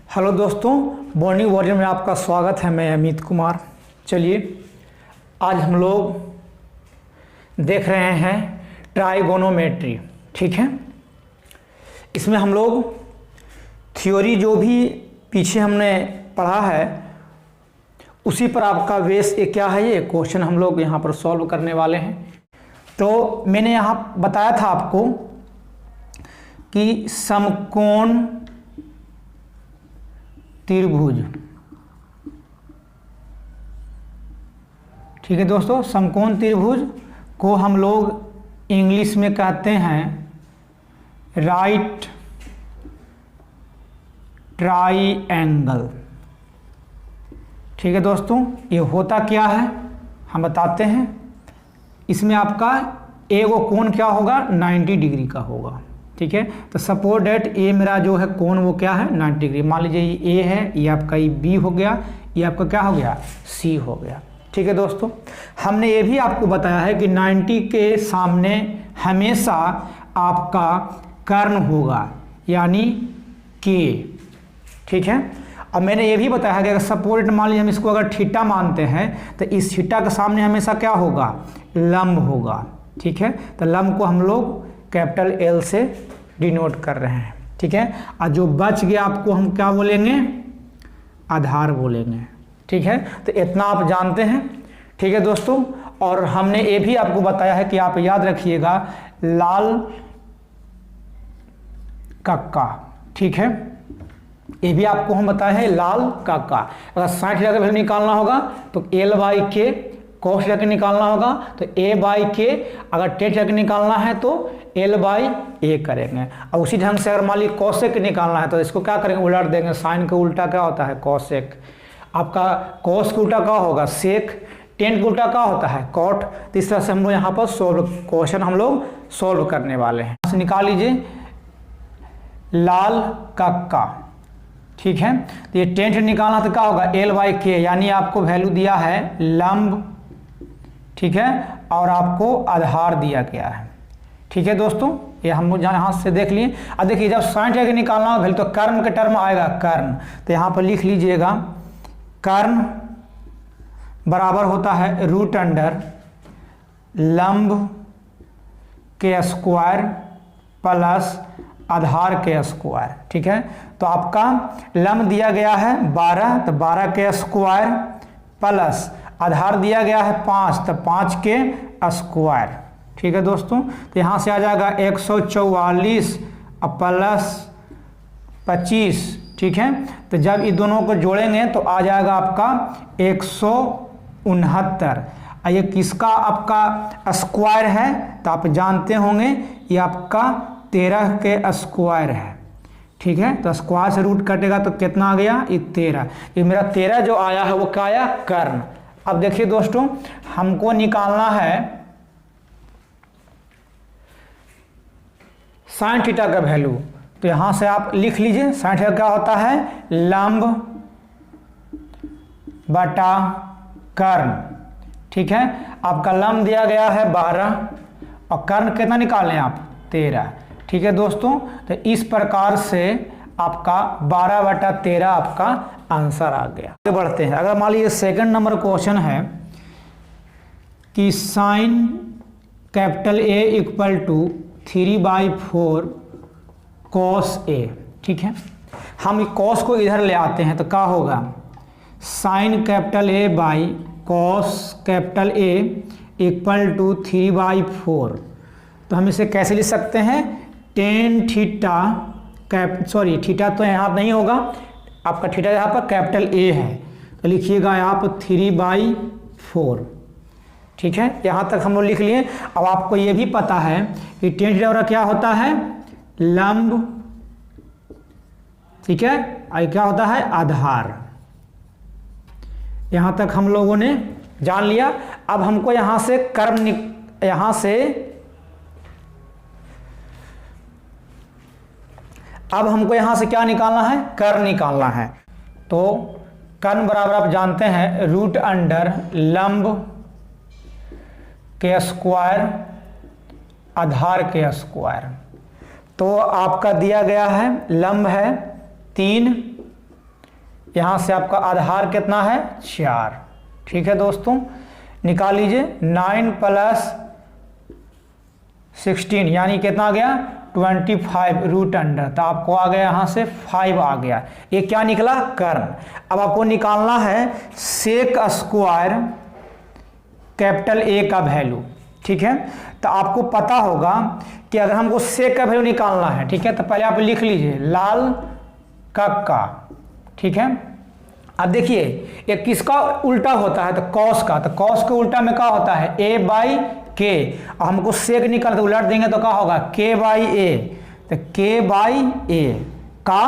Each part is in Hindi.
हेलो दोस्तों, मॉर्निंग वॉरियर में आपका स्वागत है। मैं अमित कुमार। चलिए आज हम लोग देख रहे हैं ट्राइगोनोमेट्री। ठीक है, इसमें हम लोग थ्योरी जो भी पीछे हमने पढ़ा है उसी पर आपका बेस ये क्या है, ये क्वेश्चन हम लोग यहाँ पर सॉल्व करने वाले हैं। तो मैंने यहाँ बताया था आपको कि समकोण त्रिभुज, ठीक है दोस्तों, समकोण त्रिभुज को हम लोग इंग्लिश में कहते हैं राइट ट्राइएंगल। ठीक है दोस्तों, ये होता क्या है हम बताते हैं। इसमें आपका ए वो कोण क्या होगा, 90 डिग्री का होगा। ठीक है, तो सपोज डेट ए मेरा जो है कोण वो क्या है, 90 डिग्री। मान लीजिए ये ए है, ये आपका ये बी हो गया, ये आपका क्या हो गया, सी हो गया। ठीक है दोस्तों, हमने ये भी आपको बताया है कि 90 के सामने हमेशा आपका कर्ण होगा, यानी के। ठीक है, अब मैंने ये भी बताया है कि अगर सपोज डेट मान लीजिए हम इसको अगर थीटा मानते हैं तो इस थीटा के सामने हमेशा क्या होगा, लंब होगा। ठीक है, तो लंब को हम लोग कैपिटल एल से डिनोट कर रहे हैं। ठीक है, और जो बच गया आपको हम क्या बोलेंगे, आधार बोलेंगे। ठीक है, तो इतना आप जानते हैं। ठीक है दोस्तों, और हमने ये भी आपको बताया है कि आप याद रखिएगा लाल कक्का। ठीक है, ये भी आपको हम बताए हैं लाल कक्का। अगर 60 का वैल्यू निकालना होगा तो एल बाई के, कॉस लेकर निकालना होगा तो ए बाई के, अगर टेट लेकर निकालना है तो एल बाई ए करेंगे। और उसी ढंग से अगर मान लीजिए कॉसेक निकालना है तो इसको क्या करेंगे, उलट देंगे। साइन का उल्टा क्या होता है, कॉसेक। आपका कॉस का उल्टा क्या होगा, सेक। टेन का उल्टा क्या होता है, कॉट। तो इस तरह से हम लोग यहाँ पर क्वेश्चन हम लोग सोल्व करने वाले हैं। निकाल लीजिए लाल कक्का। ठीक है, तो ये टेन निकालना तो क्या होगा, एल बाई के, यानी आपको वैल्यू दिया है लंब। ठीक है, और आपको आधार दिया गया है। ठीक है दोस्तों, ये हम लोग यहाँ से देख लिए। अब देखिए जब 60 का निकालना हो तो कर्ण के टर्म आएगा कर्ण, तो यहाँ पर लिख लीजिएगा कर्ण बराबर होता है रूट अंडर लंब के स्क्वायर प्लस आधार के स्क्वायर। ठीक है, तो आपका लंब दिया गया है 12, तो 12 के स्क्वायर प्लस आधार दिया गया है 5, तो 5 के स्क्वायर। ठीक है दोस्तों, तो यहाँ से आ जाएगा 144 प्लस 25। ठीक है, तो जब ये दोनों को जोड़ेंगे तो आ जाएगा आपका 169। ये किसका आपका स्क्वायर है, तो आप जानते होंगे ये आपका 13 के स्क्वायर है। ठीक है, तो स्क्वायर से रूट कटेगा तो कितना आ गया, ये 13। ये मेरा 13 जो आया है वो क्या आया, कर्ण। अब देखिए दोस्तों, हमको निकालना है साइन थीटा का वैल्यू। तो यहां से आप लिख लीजिए साइन थीटा क्या होता है, लंब बटा कर्ण। ठीक है, आपका लंब दिया गया है 12 और कर्ण कितना निकालें आप, 13। ठीक है दोस्तों, तो इस प्रकार से आपका 12/13 आपका आंसर आ गया। आगे बढ़ते हैं। अगर मान लीजिए सेकंड नंबर क्वेश्चन है कि sine capital A equal to 3/4 cos A. ठीक है, हम कॉस को इधर ले आते हैं तो क्या होगा, sine capital A by cos capital A equal to 3/4। तो हम इसे कैसे लिख सकते हैं, टेन थीटा थीटा तो यहाँ नहीं होगा, आपका थीटा यहाँ पर कैपिटल ए है, तो लिखिएगा यहाँ पर 3/4। ठीक है, यहाँ तक हम लोग लिख लिए। अब आपको ये भी पता है कि टेन थीटा क्या होता है, लंब। ठीक है, और क्या होता है, आधार। यहाँ तक हम लोगों ने जान लिया। अब हमको यहाँ से कर्म, अब हमको यहाँ से क्या निकालना है, कर्ण निकालना है। तो कर्ण बराबर आप जानते हैं रूट अंडर लंब के स्क्वायर आधार के स्क्वायर। तो आपका दिया गया है लंब है 3 यहाँ से आपका आधार कितना है 4। ठीक है दोस्तों, निकाल लीजिए 9 + 16 यानी कितना आ गया 25 रूट अंडर, तो आपको आ गया यहाँ से 5 आ गया। ये क्या निकला कर्ण। अब आपको निकालना है सेक स्क्वायर कैपिटल ए का वैल्यू। ठीक है, तो आपको पता होगा कि अगर हमको सेक का वैल्यू निकालना है, ठीक है, तो पहले आप लिख लीजिए लाल का। ठीक है, अब देखिए ये किसका उल्टा होता है, तो कॉस का, तो कॉस के उल्टा में क्या होता है a/k। हमको सेक निकाल तो उलट देंगे तो क्या होगा k/a, तो k/a का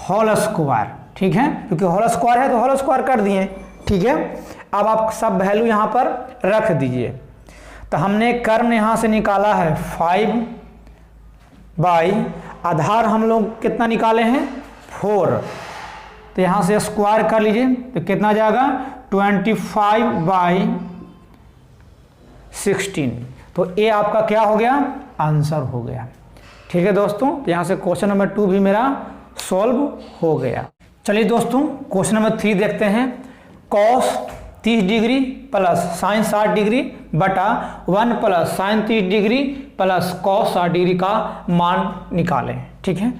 होल स्क्वायर। ठीक है, क्योंकि होल स्क्वायर है तो होल स्क्वायर कर दिए। ठीक है, अब आप सब वैल्यू यहाँ पर रख दीजिए। तो हमने कर्ण यहाँ से निकाला है 5/, आधार हम लोग कितना निकाले हैं 4, तो यहाँ से स्क्वायर कर लीजिए तो कितना जाएगा 25/16। तो ये आपका क्या हो गया आंसर हो गया। ठीक है दोस्तों, तो यहाँ से क्वेश्चन नंबर 2 भी मेरा सॉल्व हो गया। चलिए दोस्तों क्वेश्चन नंबर 3 देखते हैं। Cos 30 degree plus sine 60 degree बटा 1 + sine 30 degree plus cos 60 degree का मान निकालें। ठीक है,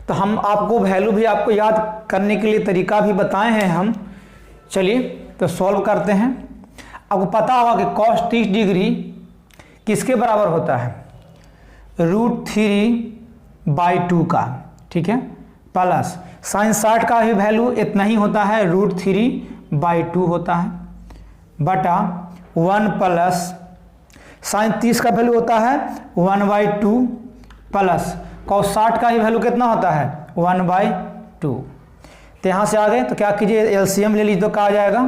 तो हम आपको वैल्यू भी आपको याद करने के लिए तरीका भी बताए हैं हम। चलिए तो सॉल्व करते हैं। आपको पता होगा कि कॉस 30 डिग्री किसके बराबर होता है √3/2 का। ठीक है, प्लस साइन 60 का भी वैल्यू इतना ही होता है √3/2 होता है बटा 1 + साइन 30 का वैल्यू होता है 1/2 प्लस कॉस 60 का ही वैल्यू कितना होता है 1/2। तो यहाँ से आगे तो क्या कीजिए एलसीएम ले लीजिए तो क्या आ जाएगा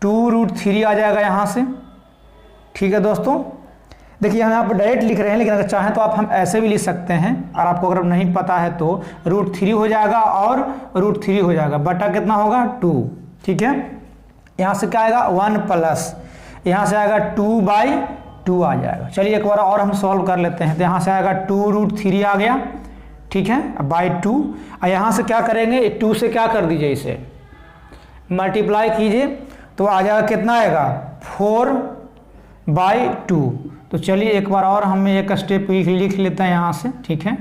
2√3 आ जाएगा यहाँ से। ठीक है दोस्तों, देखिए हम यहाँ पर डायरेक्ट लिख रहे हैं, लेकिन अगर चाहें तो आप हम ऐसे भी लिख सकते हैं। और आपको अगर नहीं पता है तो √3 हो जाएगा और √3 हो जाएगा बटा कितना होगा 2। ठीक है, यहाँ से क्या आएगा 1 प्लस यहाँ से आएगा 2/2 आ जाएगा। चलिए एक बार और हम सॉल्व कर लेते हैं। तो यहाँ से आएगा 2√3 आ गया। ठीक है, /2 और यहाँ से क्या करेंगे 2 से क्या कर दीजिए इसे मल्टीप्लाई कीजिए तो आ जाएगा कितना आएगा 4/2। तो चलिए एक बार और हम एक स्टेप लिख लेते हैं यहाँ से। ठीक है,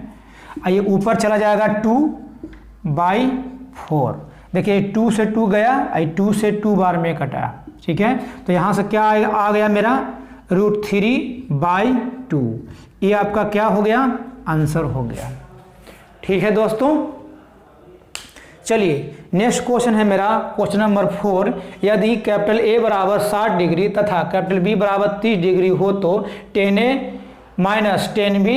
ये ऊपर चला जाएगा 2/4। देखिए 2 से 2 गया, 2 से 2 बार में कटा। ठीक है, तो यहाँ से क्या आ गया मेरा √3/2। ये आपका क्या हो गया आंसर हो गया। ठीक है दोस्तों, चलिए नेक्स्ट क्वेश्चन है मेरा क्वेश्चन नंबर 4। यदि कैपिटल A बराबर 60 डिग्री तथा कैपिटल B बराबर 30 डिग्री हो तो tan A - tan B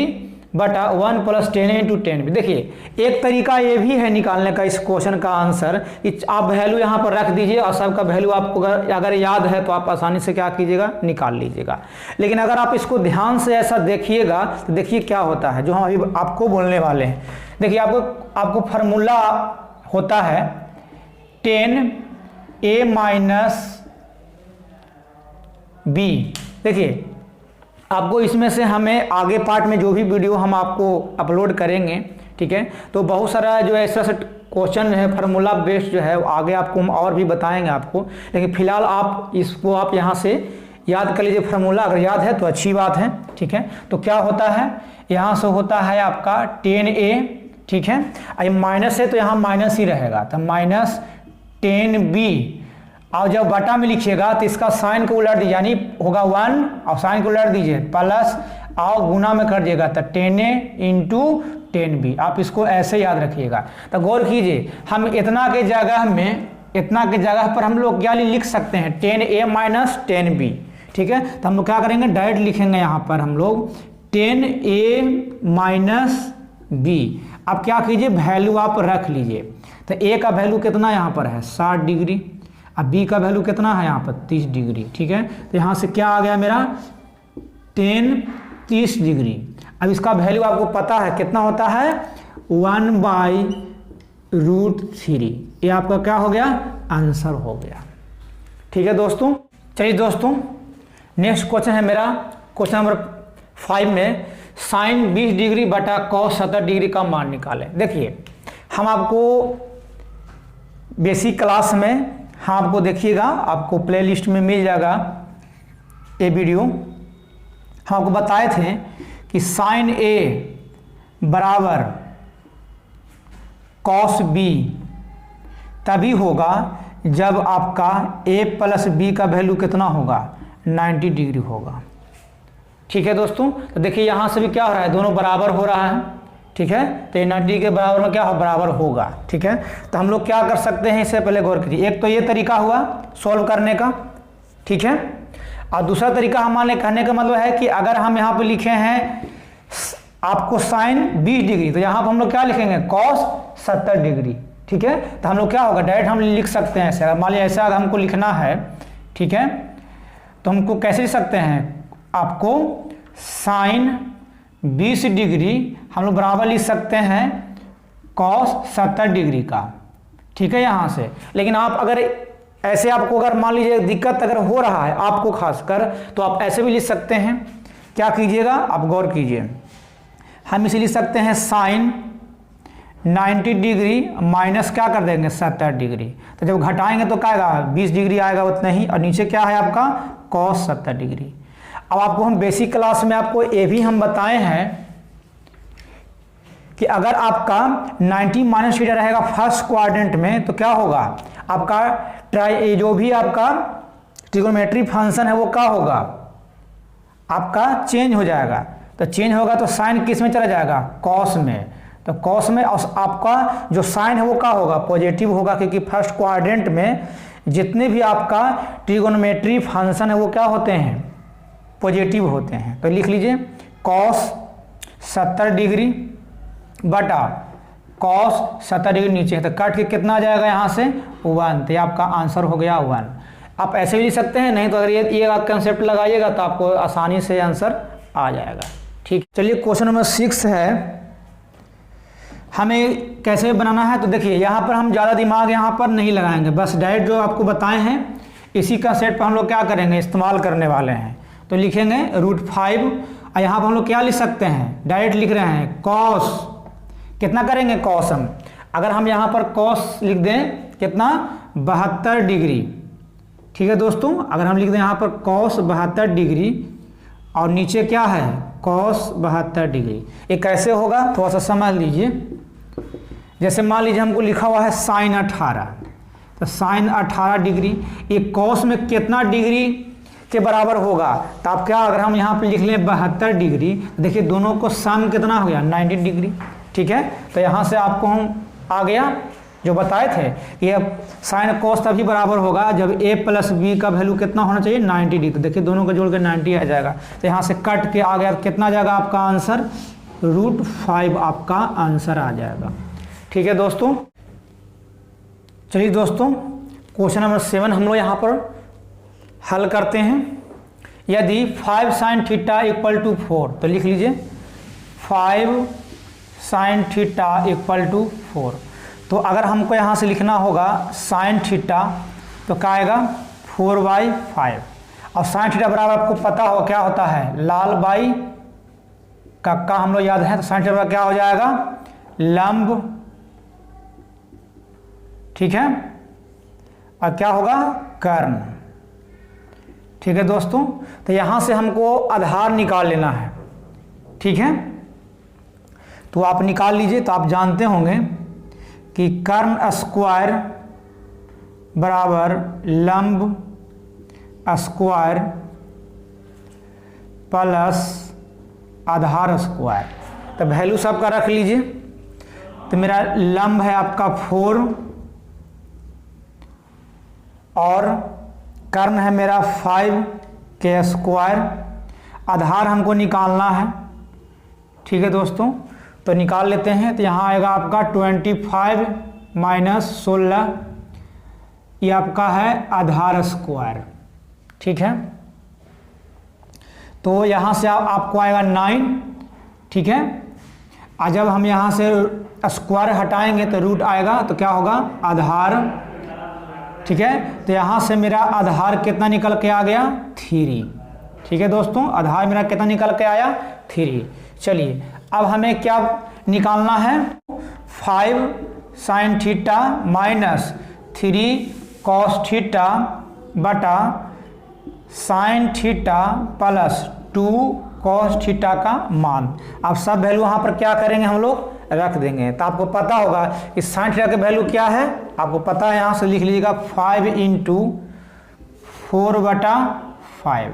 बटा 1 + tan A × tan B। देखिए एक तरीका ये भी है निकालने का इस क्वेश्चन का आंसर। आप वैल्यू यहाँ पर रख दीजिए और सबका वैल्यू आपको अगर याद है तो आप आसानी से क्या कीजिएगा निकाल लीजिएगा। लेकिन अगर आप इसको ध्यान से ऐसा देखिएगा तो देखिए क्या होता है जो हम अभी आपको बोलने वाले हैं। देखिए आपको फार्मूला होता है tan A - B। देखिए आपको इसमें से हमें आगे पार्ट में जो भी वीडियो हम आपको अपलोड करेंगे, ठीक है, तो बहुत सारा जो है ऐसा क्वेश्चन है फार्मूला बेस्ड जो है आगे आपको हम और भी बताएंगे आपको। लेकिन फिलहाल आप इसको आप यहाँ से याद कर लीजिए फार्मूला, अगर याद है तो अच्छी बात है। ठीक है, तो क्या होता है यहाँ से होता है आपका tan A। ठीक है, ये माइनस है तो यहाँ माइनस ही रहेगा, तो -tan B। और जब बटा में लिखिएगा तो इसका साइन को उलट दीजिए, यानी होगा 1 और साइन को उलट दीजिए प्लस और गुना में कर दिएगा तो tan A × tan B। आप इसको ऐसे याद रखिएगा। तो गौर कीजिए हम इतना के जगह पर हम लोग क्या लिख सकते हैं tan A - tan B। ठीक है, तो हम लोग क्या करेंगे डायरेक्ट लिखेंगे यहाँ पर हम लोग tan A - B। अब क्या कीजिए वैल्यू आप रख लीजिए। तो A का वैल्यू कितना यहाँ पर है 60 डिग्री, अब B का वैल्यू कितना है यहाँ पर 30 डिग्री। ठीक है, तो यहाँ से क्या आ गया मेरा tan 30 डिग्री। अब इसका वैल्यू आपको पता है कितना होता है 1/√3। ये आपका क्या हो गया आंसर हो गया। ठीक है दोस्तों, चलिए दोस्तों नेक्स्ट क्वेश्चन है मेरा क्वेश्चन नंबर 5 में साइन 20 डिग्री बटा कॉस 70 डिग्री का मान निकालें। देखिए हम आपको बेसिक क्लास में हाँ आपको देखिएगा, आपको प्लेलिस्ट में मिल जाएगा ये वीडियो। हम आपको बताए थे कि साइन ए बराबर कॉस बी तभी होगा जब आपका a प्लस बी का वैल्यू कितना होगा, 90 डिग्री होगा। ठीक है दोस्तों, तो देखिए यहाँ से भी क्या हो रहा है, दोनों बराबर हो रहा है। ठीक है, तो ये 90 के बराबर में क्या हो, बराबर होगा। ठीक है, तो हम लोग क्या कर सकते हैं, इससे पहले गौर कीजिए। एक तो ये तरीका हुआ सॉल्व करने का, ठीक है, और दूसरा तरीका हमारे कहने का मतलब है कि अगर हम यहाँ पे लिखे हैं आपको साइन 20 डिग्री, तो यहाँ पर हम लोग क्या लिखेंगे, कॉस 70 डिग्री। ठीक है, तो हम लोग क्या होगा, डायरेक्ट हम लिख सकते हैं ऐसे। मान लीजिए ऐसा अगर हमको लिखना है, ठीक है, तो हमको कैसे लिख सकते हैं, आपको साइन 20 डिग्री हम लोग बराबर लिख सकते हैं कॉस 70 डिग्री का। ठीक है, यहाँ से। लेकिन आप अगर ऐसे आपको अगर मान लीजिए दिक्कत अगर हो रहा है आपको खासकर, तो आप ऐसे भी लिख सकते हैं। क्या कीजिएगा, आप गौर कीजिए, हम इसे लिख सकते हैं साइन 90 डिग्री माइनस क्या कर देंगे 70 डिग्री। तो जब घटाएंगे तो क्या आएगा, 20 डिग्री आएगा उतना ही, और नीचे क्या है आपका कॉस 70 डिग्री। अब आपको हम बेसिक क्लास में आपको ये भी हम बताए हैं कि अगर आपका 90 माइनस थीटा रहेगा फर्स्ट क्वाड्रेंट में, तो क्या होगा आपका जो भी आपका ट्रिगोनोमेट्री फंक्शन है वो क्या होगा, आपका चेंज हो जाएगा। तो चेंज होगा तो साइन किस में चला जाएगा, कॉस में। तो कॉस में आपका जो साइन है वो क्या होगा, पॉजिटिव होगा, क्योंकि फर्स्ट क्वाड्रेंट में जितने भी आपका ट्रिगोनोमेट्री फंक्शन है वो क्या होते हैं, पॉजिटिव होते हैं। तो लिख लीजिए कॉस 70 डिग्री बटा कॉस 70 डिग्री नीचे है, तो कट के कितना आ जाएगा यहाँ से 1, तो ये आपका आंसर हो गया 1। आप ऐसे भी लिख सकते हैं, नहीं तो अगर ये आप कंसेप्ट लगाइएगा तो आपको आसानी से आंसर आ जाएगा। ठीक, चलिए क्वेश्चन नंबर 6 है, हमें कैसे बनाना है। तो देखिए यहाँ पर हम ज़्यादा दिमाग यहाँ पर नहीं लगाएंगे, बस डायरेक्ट जो आपको बताए हैं इसी कंसेप्ट पर हम लोग क्या करेंगे, इस्तेमाल करने वाले हैं। तो लिखेंगे √5, और यहाँ पर हम लोग क्या लिख सकते हैं, डायरेक्ट लिख रहे हैं कॉस, कितना करेंगे कॉस हम, अगर हम यहाँ पर कॉस लिख दें कितना 72 डिग्री। ठीक है दोस्तों, अगर हम लिख दें यहाँ पर कॉस 72 डिग्री और नीचे क्या है कॉस 72 डिग्री, ये कैसे होगा थोड़ा सा समझ लीजिए। जैसे मान लीजिए हमको लिखा हुआ है साइन 18, तो साइन 18 डिग्री, ये कॉस में कितना डिग्री के बराबर होगा, तो आप क्या, अगर हम यहाँ पे लिख लें 72 डिग्री, देखिए दोनों को सम कितना हो गया 90 डिग्री। ठीक है, तो यहाँ से आपको हम आ गया जो बताए थे कि अब साइन कॉस तभी बराबर होगा जब a प्लस बी का वैल्यू कितना होना चाहिए 90 डिग्री। तो देखिए दोनों को जोड़ कर 90 आ जाएगा, तो यहाँ से कट के आ गया, कितना जाएगा आपका आंसर, √5 आपका आंसर आ जाएगा। ठीक है दोस्तों, चलिए दोस्तों क्वेश्चन नंबर 7 हम लोग यहाँ पर हल करते हैं। यदि 5 sin थीटा = 4, तो लिख लीजिए 5 sin थीटा = 4। तो अगर हमको यहाँ से लिखना होगा साइन थीटा, तो क्या आएगा 4/5, और साइन थीटा बराबर आपको पता हो क्या होता है, लाल बाई का हम लोग याद है, तो साइन थीटा बराबर क्या हो जाएगा, लंब। ठीक है, और क्या होगा, कर्ण। ठीक है दोस्तों, तो यहाँ से हमको आधार निकाल लेना है। ठीक है, तो आप निकाल लीजिए। तो आप जानते होंगे कि कर्ण स्क्वायर बराबर लंब स्क्वायर प्लस आधार स्क्वायर। तो वैल्यू सबका रख लीजिए। तो मेरा लंब है आपका 4 और कर्ण है मेरा 5 के स्क्वायर। आधार हमको निकालना है। ठीक है दोस्तों, तो निकाल लेते हैं। तो यहाँ आएगा आपका 25 माइनस 16, ये आपका है आधार स्क्वायर। ठीक है, तो यहाँ से आपको आएगा 9। ठीक है, और जब हम यहाँ से स्क्वायर हटाएंगे तो रूट आएगा, तो क्या होगा, आधार। ठीक है, तो यहाँ से मेरा आधार कितना निकल के आ गया, 3। ठीक है दोस्तों, आधार मेरा कितना निकल के आया, 3। चलिए अब हमें क्या निकालना है, 5 sin theta minus 3 cos theta बटा sine theta plus 2 cos theta का मान। अब सब वैल्यू वहाँ पर क्या करेंगे, हम लोग रख देंगे। तो आपको पता होगा कि साइन थीटा का वैल्यू क्या है, आपको पता है, यहाँ से लिख लीजिएगा 5 इंटू 4/5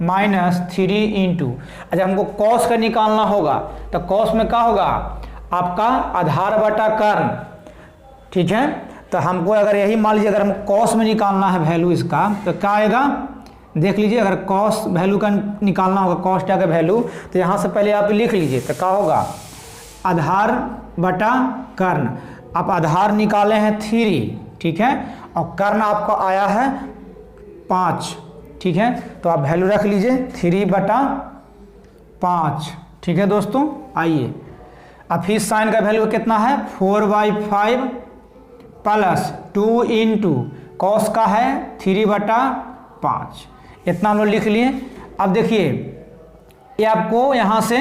माइनस 3 इंटू, अच्छा हमको कॉस का निकालना होगा तो कॉस में क्या होगा आपका आधार बटा कर्ण, ठीक है। तो हमको अगर यही मान लीजिए अगर हम कॉस में निकालना है वैल्यू इसका तो क्या आएगा, देख लीजिए अगर कॉस वैल्यू का निकालना होगा कॉस थीटा का वैल्यू, तो यहाँ से पहले आप लिख लीजिए तो क्या होगा आधार बटा कर्ण। आप आधार निकाले हैं 3, ठीक है, और कर्ण आपका आया है 5, ठीक है। तो आप वैल्यू रख लीजिए 3/5, ठीक है दोस्तों। आइए अब फिर साइन का वैल्यू कितना है 4/5 प्लस 2 इंटू कॉस का है 3/5, इतना हम लोग लिख लिए। अब देखिए ये आपको यहाँ से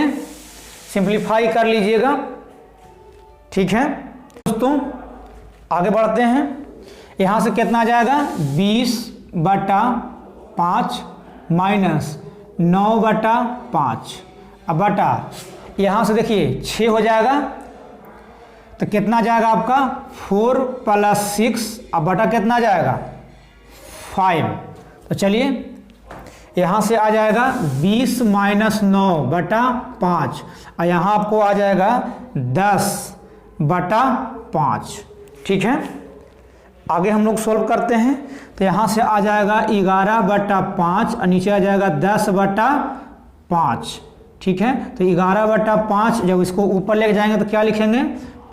सिंप्लीफाई कर लीजिएगा, ठीक है दोस्तों। आगे बढ़ते हैं, यहाँ से कितना आ जाएगा 20/5 माइनस 9/5, अब बटा यहाँ से देखिए 6 हो जाएगा तो कितना जाएगा आपका 4 + 6, अब बटा कितना जाएगा 5। तो चलिए यहाँ से आ जाएगा 20 - 9/5 और यहाँ आपको आ जाएगा 10/5, ठीक है। आगे हम लोग सॉल्व करते हैं तो यहाँ से आ जाएगा 11/5 और नीचे आ जाएगा 10/5, ठीक है। तो 11/5 जब इसको ऊपर लेके जाएंगे तो क्या लिखेंगे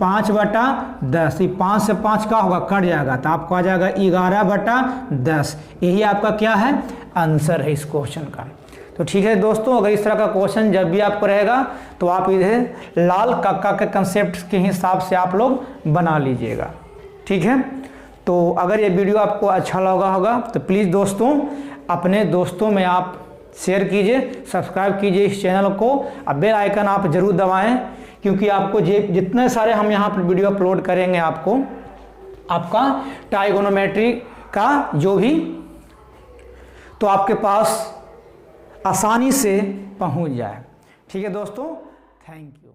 5/10, 5 से 5 का होगा कट जाएगा तो आपको आ जाएगा 11/10। यही आपका क्या है आंसर है इस क्वेश्चन का। तो ठीक है दोस्तों, अगर इस तरह का क्वेश्चन जब भी आपको रहेगा तो आप इधर लाल काका के कंसेप्ट के हिसाब से आप लोग बना लीजिएगा, ठीक है। तो अगर ये वीडियो आपको अच्छा लगा होगा तो प्लीज़ दोस्तों अपने दोस्तों में आप शेयर कीजिए, सब्सक्राइब कीजिए इस चैनल को, और बेल आइकन आप ज़रूर दबाएं, क्योंकि आपको जितने सारे हम यहाँ पर वीडियो अपलोड करेंगे आपको आपका ट्राइगोनोमेट्री का जो भी तो आपके पास आसानी से पहुँच जाए, ठीक है दोस्तों। Thank you.